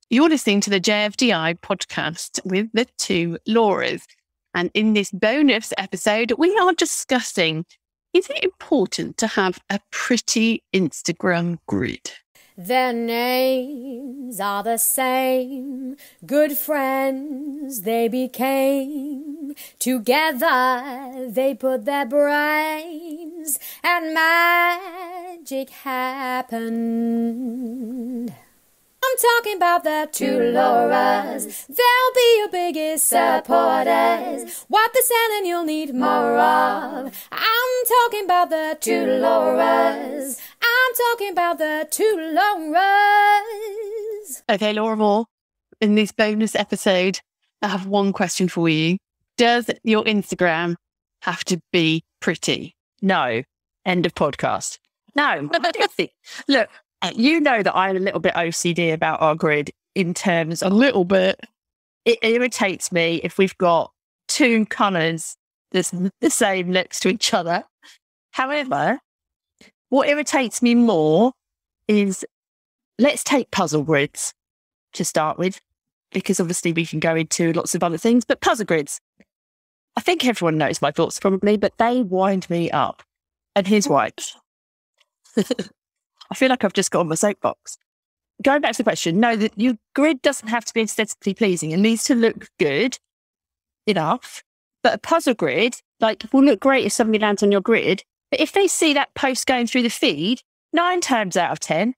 You're listening to the JFDI podcast with the two Lauras. And in this bonus episode, we are discussing, is it important to have a pretty Instagram grid? Their names are the same, good friends they became. Together they put their brains and magic happened. I'm talking about the two Lauras. They'll be your biggest supporters. What they're selling you'll need more of. I'm talking about the two Lauras. I'm talking about the two Lauras. Okay, Laura Moore, in this bonus episode, I have one question for you. Does your Instagram have to be pretty? No. End of podcast. No. Look, you know that I'm a little bit OCD about our grid in terms of... A little bit. It irritates me if we've got two colours that's the same next to each other. However, what irritates me more is, let's take puzzle grids to start with, because obviously we can go into lots of other things, but puzzle grids. I think everyone knows my thoughts probably, but they wind me up. And here's why. I feel like I've just got on my soapbox. Going back to the question, no, that your grid doesn't have to be aesthetically pleasing. It needs to look good enough. But a puzzle grid, like, will look great if somebody lands on your grid. But if they see that post going through the feed, 9 times out of 10,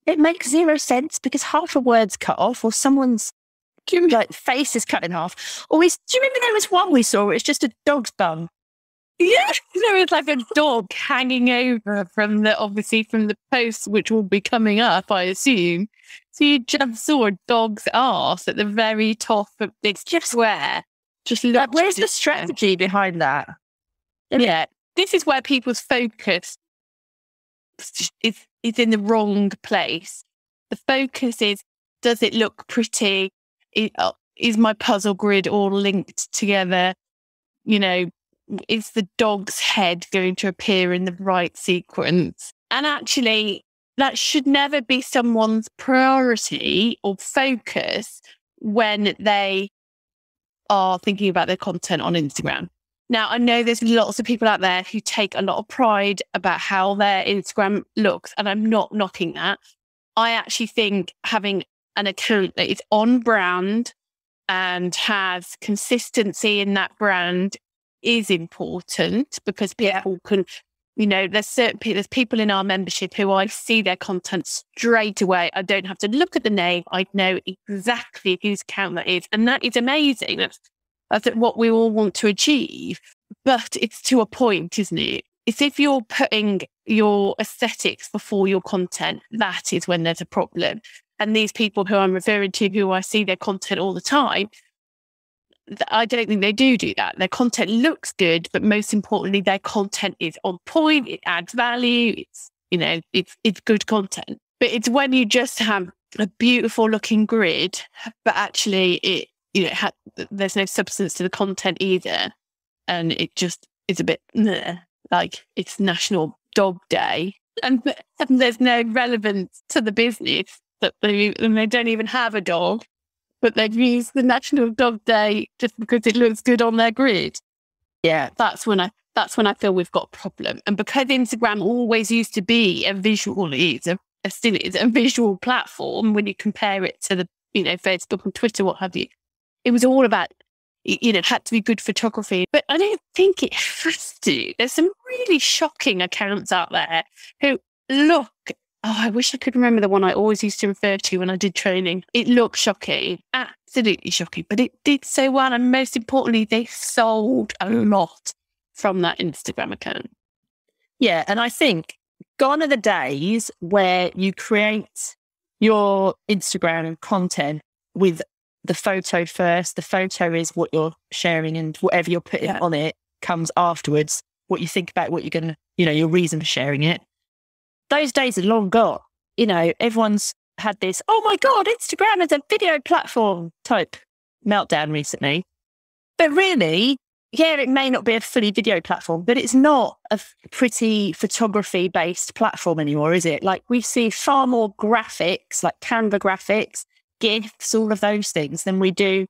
it makes zero sense because half a word's cut off or someone's face is cut in half. Or do you remember there was one we saw where it's just a dog's bum? Yeah, there was like a dog hanging over from the post, which will be coming up, I assume. So you just saw a dog's arse at the very top of this square. Just where's the strategy behind that? Yeah, this is where people's focus is in the wrong place. The focus is, does it look pretty? Is my puzzle grid all linked together? You know, is the dog's head going to appear in the right sequence? And actually, that should never be someone's priority or focus when they are thinking about their content on Instagram. Now, I know there's lots of people out there who take a lot of pride about how their Instagram looks, and I'm not knocking that. I actually think having an account that is on brand and has consistency in that brand is important, because people can, you know, there's people in our membership who I see their content straight away. I don't have to look at the name. I know exactly whose account that is. And that is amazing. That's what we all want to achieve. But it's to a point, isn't it? It's if you're putting your aesthetics before your content, that is when there's a problem. And these people who I'm referring to, who I see their content all the time, I don't think they do that. Their content looks good, but most importantly, their content is on point. It adds value. It's, you know, it's good content. But it's when you just have a beautiful looking grid, but actually it, you know, there's no substance to the content either, and it just is a bit like it's National Dog Day, and there's no relevance to the business that they don't even have a dog. But they've used the National Dog Day just because it looks good on their grid. Yeah, that's when I feel we've got a problem. And because Instagram always used to be a visual, still is a visual platform when you compare it to the, you know, Facebook and Twitter, what have you. It was all about, you know, it had to be good photography. But I don't think it has to. There's some really shocking accounts out there who look. Oh, I wish I could remember the one I always used to refer to when I did training. It looked shocking, absolutely shocking, but it did so well. And most importantly, they sold a lot from that Instagram account. Yeah, and I think gone are the days where you create your Instagram content with the photo first. The photo is what you're sharing, and whatever you're putting on it comes afterwards. What you think about what you're going to, you know, your reason for sharing it. Those days are long gone. You know, everyone's had this, oh my God, Instagram is a video platform type meltdown recently. But really, yeah, it may not be a fully video platform, but it's not a pretty photography-based platform anymore, is it? Like, we see far more graphics, like Canva graphics, GIFs, all of those things, than we do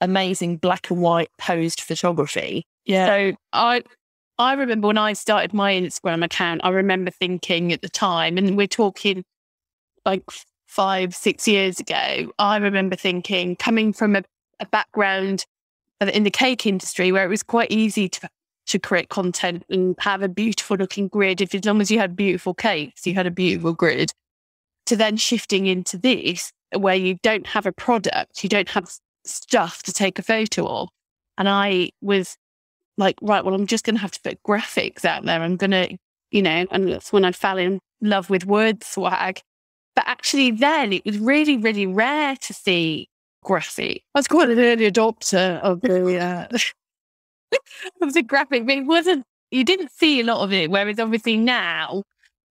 amazing black and white posed photography. Yeah. So I remember when I started my Instagram account, I remember thinking at the time, and we're talking like 5-6 years ago, I remember thinking, coming from a background in the cake industry where it was quite easy to create content and have a beautiful looking grid. If as long as you had beautiful cakes, you had a beautiful grid. To then shifting into this, where you don't have a product, you don't have stuff to take a photo of. And I was like, right, well, I'm just going to have to put graphics out there. I'm going to, and that's when I fell in love with word swag. But actually then it was really, really rare to see graphic. I was quite an early adopter of the graphic, but it wasn't, you didn't see a lot of it. Whereas obviously now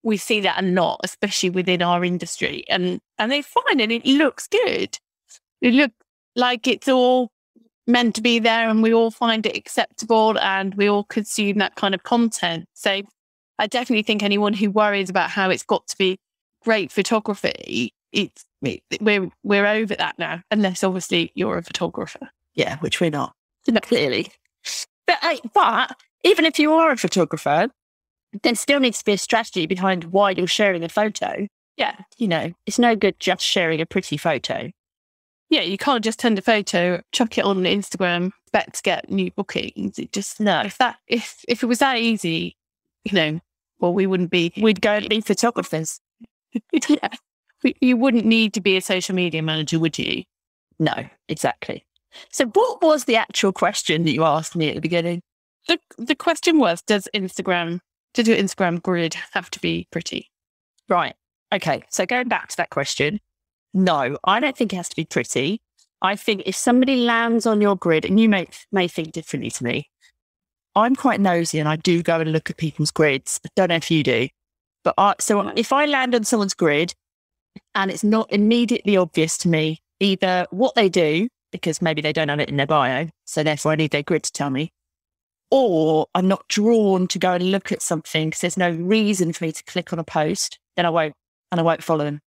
we see that a lot, especially within our industry. And it's fine and it looks good. It looks like it's all meant to be there and we all find it acceptable and we all consume that kind of content. So I definitely think anyone who worries about how it's got to be great photography, we're over that now, unless obviously you're a photographer. Yeah, which we're not, clearly. But even if you are a photographer, there still needs to be a strategy behind why you're sharing a photo. Yeah. It's no good just sharing a pretty photo. Yeah, you can't just send a photo, chuck it on Instagram, expect to get new bookings. It just, no. If it was that easy, well, we'd go and be photographers. Yeah. You wouldn't need to be a social media manager, would you? No, exactly. So what was the actual question that you asked me at the beginning? The question was, does your Instagram grid have to be pretty? Right. Okay. So going back to that question, no, I don't think it has to be pretty. I think if somebody lands on your grid, and you may think differently to me, I'm quite nosy and I do go and look at people's grids. I don't know if you do. But if I land on someone's grid and it's not immediately obvious to me either what they do, because maybe they don't have it in their bio, so therefore I need their grid to tell me, or I'm not drawn to go and look at something because there's no reason for me to click on a post, then I won't follow them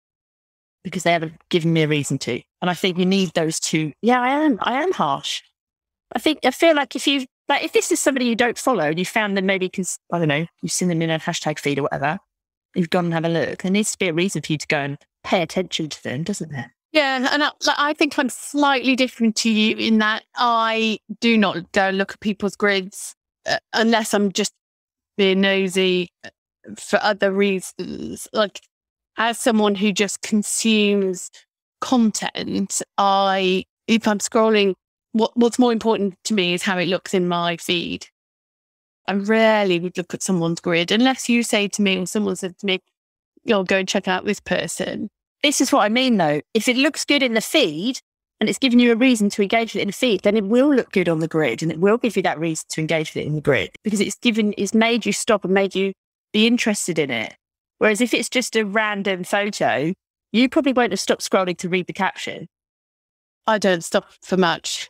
because they haven't given me a reason to. And I think you need those two. Yeah, I am harsh. I feel like if this is somebody you don't follow and you found them maybe because, I don't know, you've seen them in a hashtag feed or whatever, you've gone and have a look, there needs to be a reason for you to go and pay attention to them, doesn't there? Yeah, and I think I'm slightly different to you in that I do not go look at people's grids unless I'm just being nosy for other reasons. Like, as someone who just consumes content, if I'm scrolling, what's more important to me is how it looks in my feed. I rarely would look at someone's grid unless you say to me or someone said to me, go and check out this person. This is what I mean, though. If it looks good in the feed and it's giving you a reason to engage with it in the feed, then it will look good on the grid and it will give you that reason to engage with it in the grid because it's made you stop and made you be interested in it. Whereas if it's just a random photo, you probably won't have stopped scrolling to read the caption. I don't stop for much.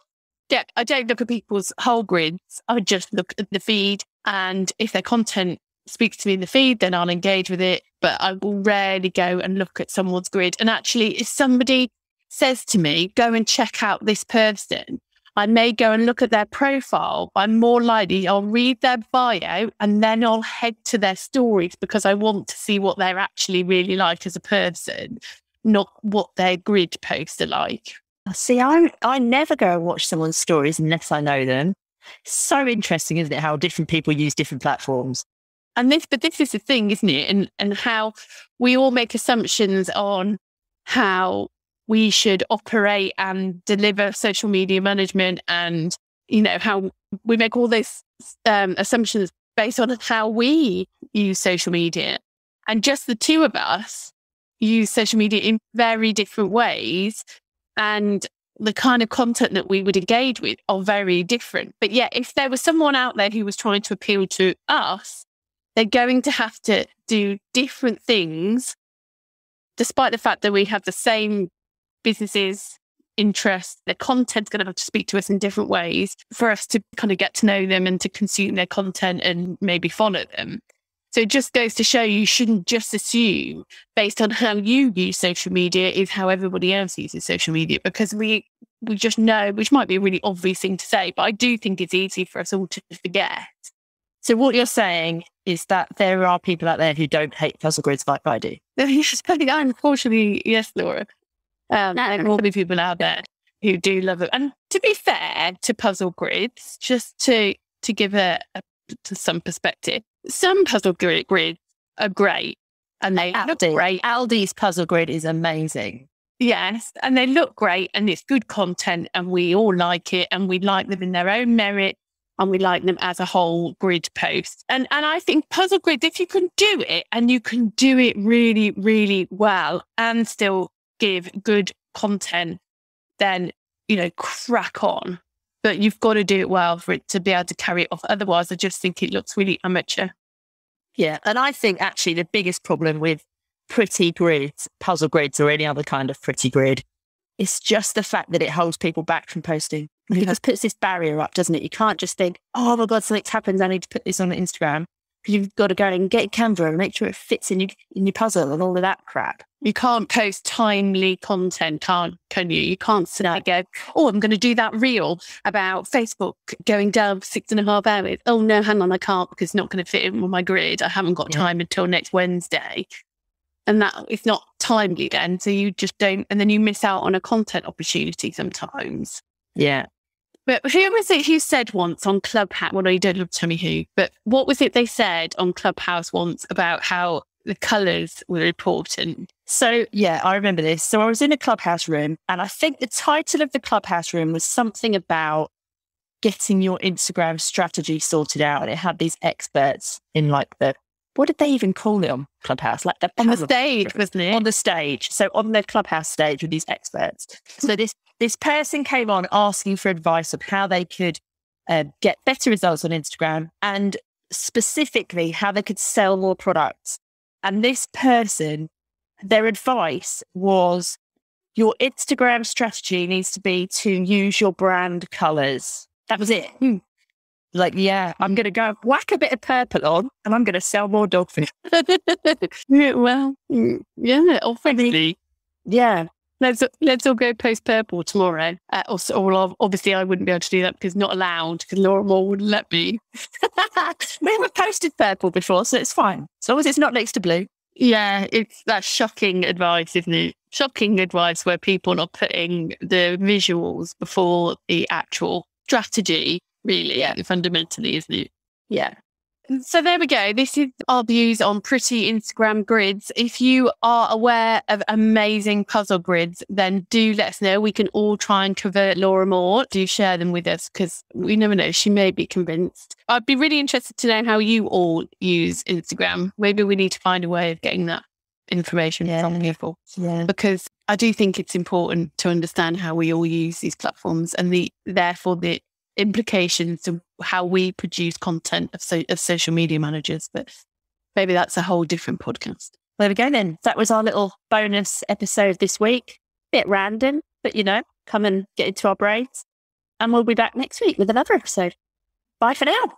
Yeah, I don't look at people's whole grids. I just look at the feed, and if their content speaks to me in the feed, then I'll engage with it. But I will rarely go and look at someone's grid. And actually, if somebody says to me, go and check out this person, I may go and look at their profile. I'm more likely I'll read their bio and then I'll head to their stories because I want to see what they're actually really like as a person, not what their grid posts are like. See, I never go and watch someone's stories unless I know them. So interesting, isn't it, how different people use different platforms? But this is the thing, isn't it? And how we all make assumptions on how we should operate and deliver social media management, and how we make all these assumptions based on how we use social media. And just the two of us use social media in very different ways, and the kind of content that we would engage with are very different. But yeah, if there was someone out there who was trying to appeal to us, they're going to have to do different things, despite the fact that we have the same businesses, interests. Their content's going to have to speak to us in different ways for us to kind of get to know them and to consume their content and maybe follow them. So it just goes to show you shouldn't just assume based on how you use social media is how everybody else uses social media, because we just know, which might be a really obvious thing to say, but I do think it's easy for us all to forget. So what you're saying is that there are people out there who don't hate puzzle grids like I do. Unfortunately, yes, Laura. There are all the people out there who do love it. And to be fair to puzzle grids, just to give to some perspective, some puzzle grids are great and they look great. Aldi's puzzle grid is amazing. Yes, and they look great and it's good content and we all like it and we like them in their own merit and we like them as a whole grid post. And I think puzzle grids, if you can do it and you can do it really, really well and still give good content, then, crack on. But you've got to do it well for it to be able to carry it off. Otherwise, I just think it looks really amateur. Yeah. And I think actually the biggest problem with pretty grids, puzzle grids, or any other kind of pretty grid, is just the fact that it holds people back from posting. It just puts this barrier up, doesn't it? You can't just think, oh my God, something's happened, I need to put this on Instagram. Because you've got to go and get Canva and make sure it fits in your puzzle and all of that crap. You can't post timely content, can you? You can't sit there and go, oh, I'm going to do that reel about Facebook going down for 6.5 hours. Oh, no, hang on, I can't because it's not going to fit in with my grid. I haven't got time until next Wednesday. And that it's not timely then. So you just don't, and then you miss out on a content opportunity sometimes. Yeah. But who was it who said once on Clubhouse? Well, no, you don't love to tell me who, but what was it they said on Clubhouse once about how the colours were important? So, yeah, I remember this. So I was in a Clubhouse room and I think the title of the Clubhouse room was something about getting your Instagram strategy sorted out. And it had these experts in what did they even call it on Clubhouse? On the stage, wasn't it? On the stage. So on the Clubhouse stage with these experts. So this person came on asking for advice on how they could get better results on Instagram and specifically how they could sell more products. And this person, their advice was your Instagram strategy needs to be to use your brand colours. That was it. I'm going to go whack a bit of purple on and I'm going to sell more dog food. Obviously. Yeah. Let's all go post purple tomorrow. Obviously, I wouldn't be able to do that because not allowed, because Laura Moore wouldn't let me. We haven't posted purple before, so it's fine. As long as it's not next to blue. Yeah, that's shocking advice, isn't it? Shocking advice where people are putting the visuals before the actual strategy, really, fundamentally, isn't it? Yeah. So there we go. This is our views on pretty Instagram grids. If you are aware of amazing puzzle grids, then do let us know. We can all try and convert Laura Moore. Do share them with us because we never know. She may be convinced. I'd be really interested to know how you all use Instagram. Maybe we need to find a way of getting that information from people. Yeah. Because I do think it's important to understand how we all use these platforms and therefore the implications of how we produce content of social media managers, but maybe that's a whole different podcast. There we go then. That was our little bonus episode this week. Bit random, but come and get into our brains. And we'll be back next week with another episode. Bye for now.